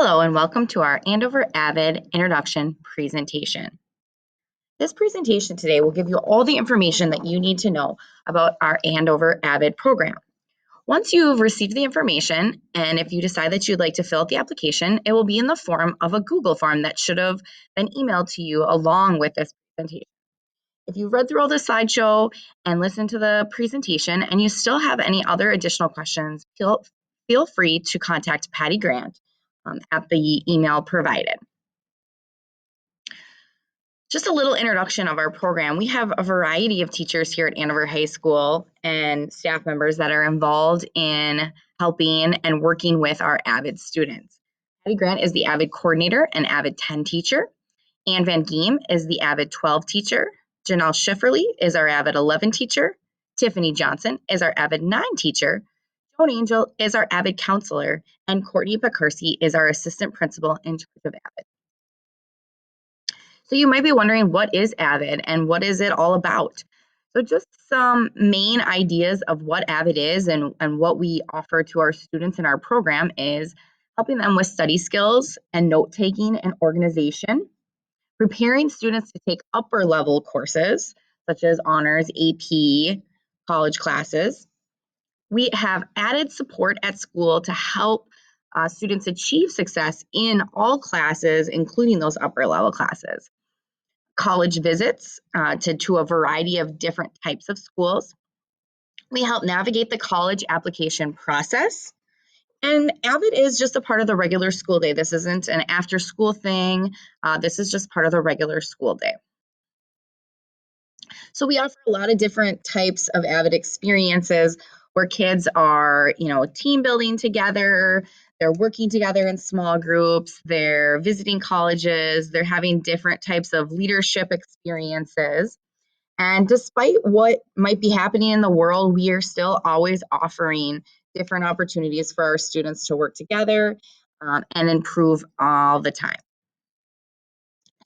Hello and welcome to our Andover AVID Introduction presentation. This presentation today will give you all the information that you need to know about our Andover AVID program. Once you've received the information, and if you decide that you'd like to fill out the application, it will be in the form of a Google form that should have been emailed to you along with this presentation. If you've read through all the slideshow and listened to the presentation and you still have any other additional questions, feel free to contact Patty Grant at the email provided. Just a little introduction of our program. We have a variety of teachers here at Andover High School and staff members that are involved in helping and working with our AVID students. Patty Grant is the AVID coordinator and AVID 10 teacher. Ann Van Geem is the AVID 12 teacher. Janelle Schifferly is our AVID 11 teacher. Tiffany Johnson is our AVID 9 teacher. Joan Angel is our AVID counselor. And Courtney Pecorsi is our assistant principal in charge of AVID. So you might be wondering, what is AVID and what is it all about? So just some main ideas of what AVID is and what we offer to our students in our program is helping them with study skills and note-taking and organization, preparing students to take upper level courses such as honors, AP, college classes. We have added support at school to help students achieve success in all classes, including those upper level classes. College visits to a variety of different types of schools. We help navigate the college application process. And AVID is just a part of the regular school day. This isn't an after school thing. This is just part of the regular school day. So we offer a lot of different types of AVID experiences where kids are, team building together, they're working together in small groups, they're visiting colleges, they're having different types of leadership experiences. And despite what might be happening in the world, we are still always offering different opportunities for our students to work together and improve all the time.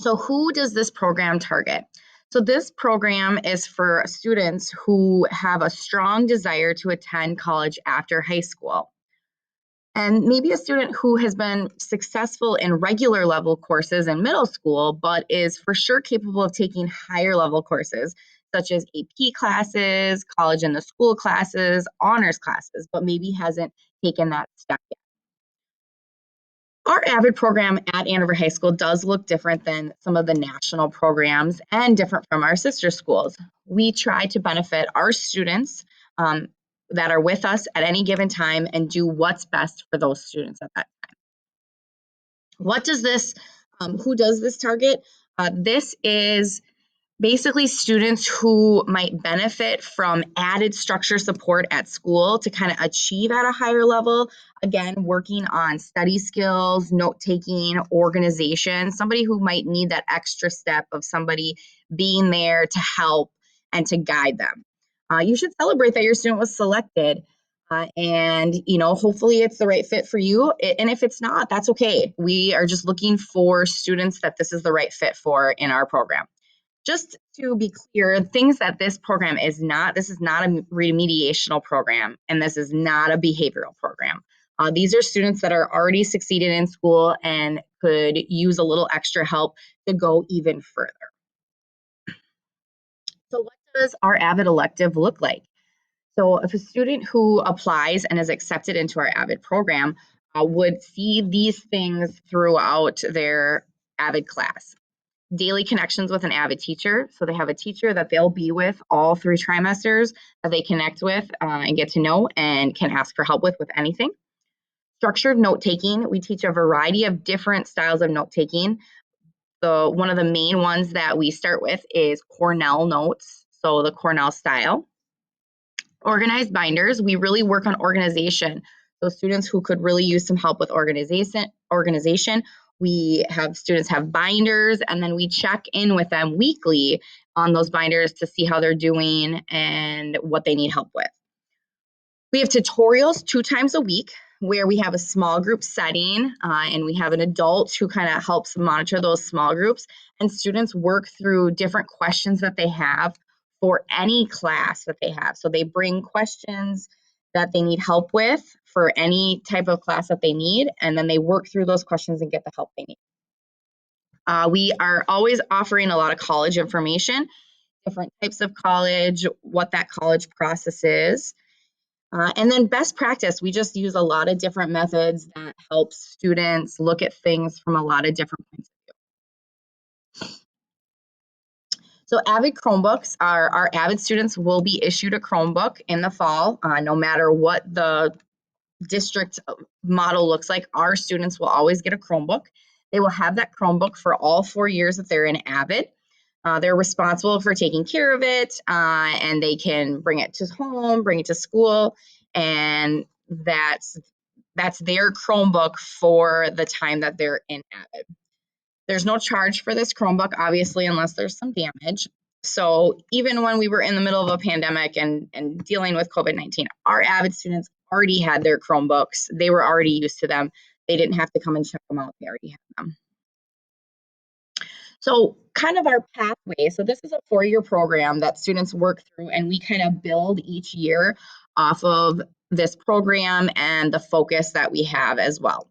So who does this program target? So this program is for students who have a strong desire to attend college after high school. And maybe a student who has been successful in regular level courses in middle school, but is for sure capable of taking higher level courses, such as AP classes, college in the school classes, honors classes, but maybe hasn't taken that step yet. Our AVID program at Andover High School does look different than some of the national programs and different from our sister schools. We try to benefit our students that are with us at any given time and do what's best for those students at that time. What does this, who does this target? This is basically students who might benefit from added structure support at school to kind of achieve at a higher level. Again, working on study skills, note-taking, organization, somebody who might need that extra step of somebody being there to help and to guide them. You should celebrate that your student was selected and hopefully it's the right fit for you. And if it's not, that's okay. We are just looking for students that this is the right fit for in our program. Just to be clear, things that this program is not, this is not a remediational program, and this is not a behavioral program. These are students that are already succeeded in school and could use a little extra help to go even further. So what does our AVID elective look like? So if a student who applies and is accepted into our AVID program would see these things throughout their AVID class. Daily connections with an AVID teacher. So they have a teacher that they'll be with all 3 trimesters that they connect with and get to know and can ask for help with anything. Structured note-taking. We teach a variety of different styles of note-taking. So one of the main ones that we start with is Cornell notes. So the Cornell style. Organized binders. We really work on organization. So students who could really use some help with organization. We have students have binders, and then we check in with them weekly on those binders to see how they're doing and what they need help with. We have tutorials 2 times a week where we have a small group setting and we have an adult who kind of helps monitor those small groups, and students work through different questions that they have for any class that they have. So they bring questions that they need help with for any type of class that they need, and then they work through those questions and get the help they need. We are always offering a lot of college information, different types of college, what that college process is. And then best practice, we just use a lot of different methods that help students look at things from a lot of different points of view. So AVID Chromebooks, our AVID students will be issued a Chromebook in the fall, no matter what the district model looks like. Our students will always get a Chromebook. They will have that Chromebook for all 4 years that they're in AVID. They're responsible for taking care of it, and they can bring it to home, bring it to school, and that's their Chromebook for the time that they're in AVID. There's no charge for this Chromebook, obviously, unless there's some damage. So even when we were in the middle of a pandemic and dealing with COVID-19, our AVID students already had their Chromebooks. They were already used to them. They didn't have to come and check them out. They already had them. So kind of our pathway. So this is a 4-year program that students work through, and we kind of build each year off of this program and the focus that we have as well.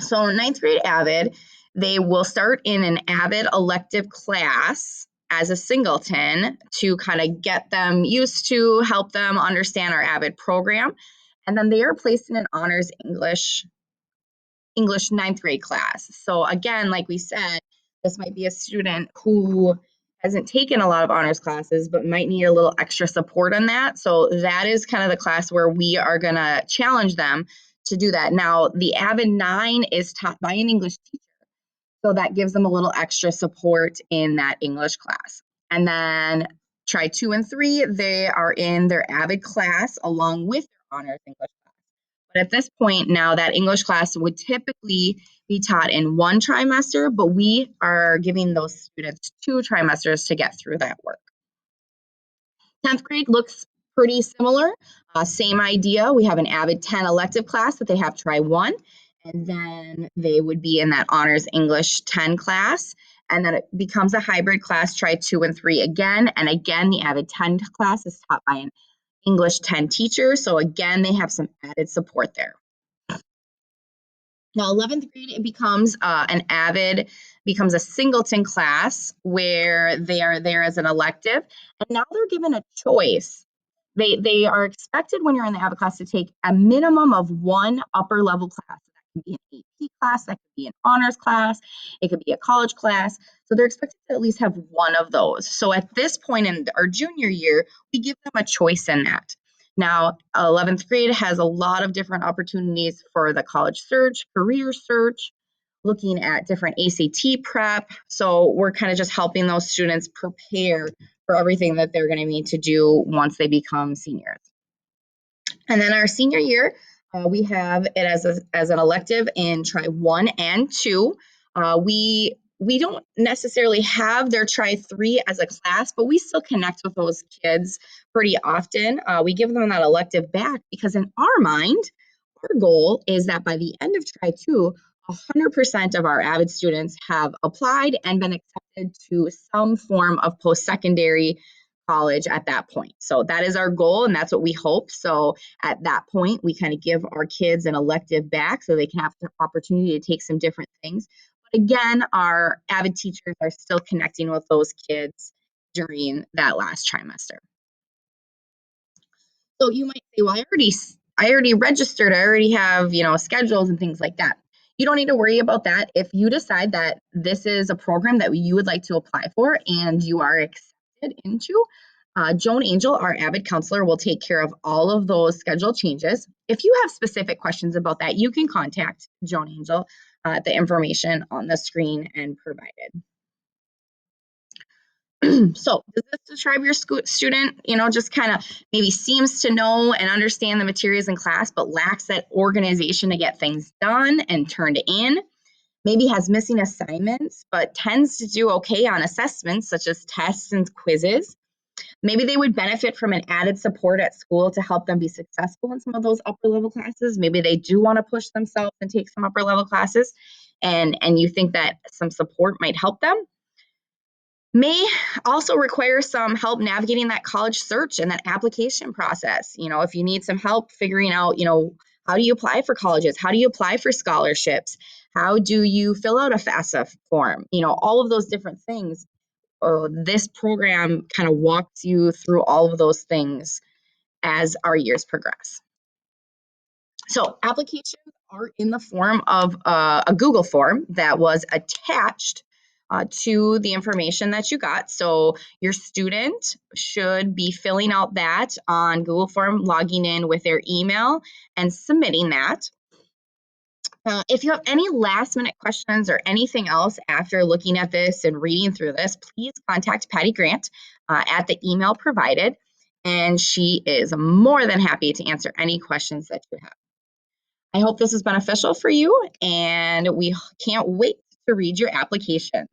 So 9th grade AVID, they will start in an AVID elective class as a singleton to kind of get them used to, help them understand our AVID program. And then they are placed in an honors English 9th grade class. So again, like we said, this might be a student who hasn't taken a lot of honors classes, but might need a little extra support on that. So that is kind of the class where we are going to challenge them to do that. Now, the AVID 9 is taught by an English teacher, so that gives them a little extra support in that English class. And then try 2 and 3, they are in their AVID class along with their honors English class. But at this point now, that English class would typically be taught in 1 trimester, but we are giving those students 2 trimesters to get through that work. 10th grade looks pretty similar. Same idea. We have an AVID 10 elective class that they have try 1, and then they would be in that honors English 10 class, and then it becomes a hybrid class, try 2 and 3 again. And again, the AVID 10 class is taught by an English 10 teacher. So again, they have some added support there. Now, 11th grade, it becomes an AVID, becomes a singleton class where they are there as an elective. And now they're given a choice. They are expected when you're in the AVID class to take a minimum of 1 upper level class. That could be an AP class, that could be an honors class, it could be a college class. So they're expected to at least have 1 of those. So at this point in our junior year, we give them a choice in that. Now, 11th grade has a lot of different opportunities for the college search, career search, looking at different ACT prep. So we're kind of just helping those students prepare for everything that they're going to need to do once they become seniors. And then our senior year, we have it as an elective in try 1 and 2. We don't necessarily have their try 3 as a class, but we still connect with those kids pretty often. We give them that elective back because in our mind, our goal is that by the end of try 2, 100% of our AVID students have applied and been accepted to some form of post-secondary college at that point. So that is our goal, and that's what we hope. So at that point, we kind of give our kids an elective back so they can have the opportunity to take some different things. But again, our AVID teachers are still connecting with those kids during that last trimester. So you might say, well, I already registered, I already have, schedules and things like that. You don't need to worry about that. If you decide that this is a program that you would like to apply for and you are accepted into, Joan Angel, our AVID counselor, will take care of all of those schedule changes. If you have specific questions about that, you can contact Joan Angel at the information on the screen and provided. So does this describe your student, just kind of maybe seems to know and understand the materials in class, but lacks that organization to get things done and turned in? Maybe has missing assignments, but tends to do okay on assessments such as tests and quizzes. Maybe they would benefit from an added support at school to help them be successful in some of those upper level classes. Maybe they do want to push themselves and take some upper level classes, and you think that some support might help them. May also require some help navigating that college search and that application process. If you need some help figuring out, how do you apply for colleges? How do you apply for scholarships? How do you fill out a FAFSA form? All of those different things. This program kind of walks you through all of those things as our years progress. So applications are in the form of a Google form that was attached to the information that you got. So your student should be filling out that on Google form, logging in with their email and submitting that. If you have any last minute questions or anything else after looking at this and reading through this, please contact Patty Grant at the email provided, and she is more than happy to answer any questions that you have. I hope this is beneficial for you, and we can't wait to read your applications.